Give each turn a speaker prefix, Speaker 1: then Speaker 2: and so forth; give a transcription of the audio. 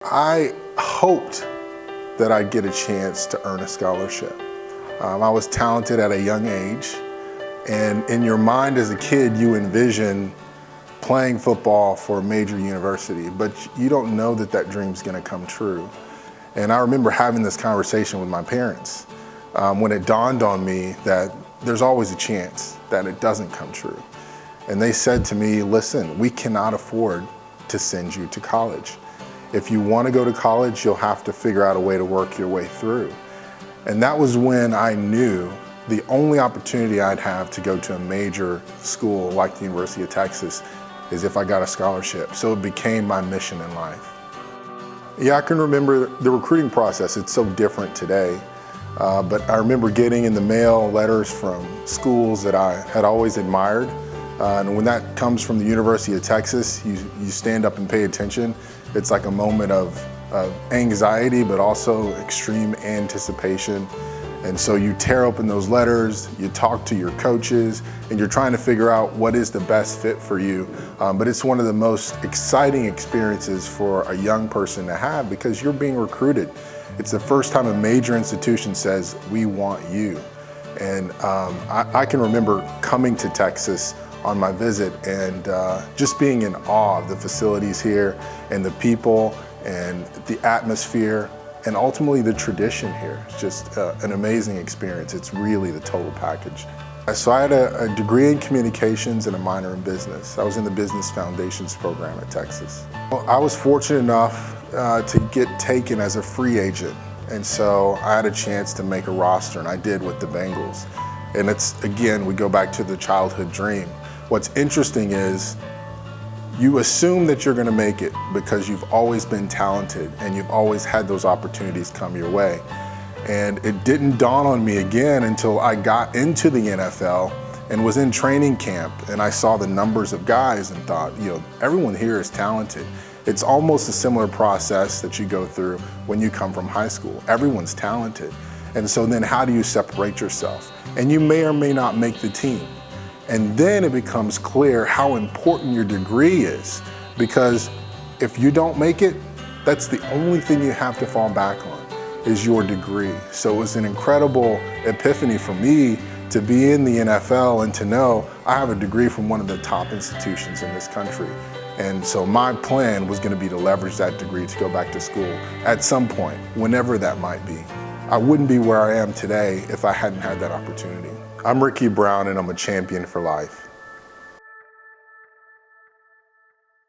Speaker 1: I hoped that I'd get a chance to earn a scholarship. I was talented at a young age, and in your mind as a kid, you envision playing football for a major university, but you don't know that that dream's gonna come true. And I remember having this conversation with my parents when it dawned on me that there's always a chance that it doesn't come true. And they said to me, listen, we cannot afford to send you to college. If you want to go to college, you'll have to figure out a way to work your way through. And that was when I knew the only opportunity I'd have to go to a major school like the University of Texas is if I got a scholarship. So it became my mission in life. Yeah, I can remember the recruiting process. It's so different today. But I remember getting in the mail letters from schools that I had always admired. And when that comes from the University of Texas, you stand up and pay attention. It's like a moment of anxiety, but also extreme anticipation. And so you tear open those letters, you talk to your coaches, and you're trying to figure out what is the best fit for you. But it's one of the most exciting experiences for a young person to have because you're being recruited. It's the first time a major institution says, we want you. And I can remember coming to Texas on my visit and just being in awe of the facilities here and the people and the atmosphere and ultimately the tradition here. It's just an amazing experience. It's really the total package. So I had a degree in communications and a minor in business. I was in the Business Foundations program at Texas. Well, I was fortunate enough to get taken as a free agent. And so I had a chance to make a roster, and I did with the Bengals. And it's, again, we go back to the childhood dream. What's interesting is you assume that you're gonna make it because you've always been talented and you've always had those opportunities come your way. And it didn't dawn on me again until I got into the NFL and was in training camp and I saw the numbers of guys and thought, everyone here is talented. It's almost a similar process that you go through when you come from high school. Everyone's talented. And so then how do you separate yourself? And you may or may not make the team. And then it becomes clear how important your degree is, because if you don't make it, that's the only thing you have to fall back on is your degree. So it was an incredible epiphany for me to be in the NFL and to know I have a degree from one of the top institutions in this country. And so my plan was going to be to leverage that degree to go back to school at some point, whenever that might be. I wouldn't be where I am today if I hadn't had that opportunity. I'm Ricky Brown and I'm a champion for life.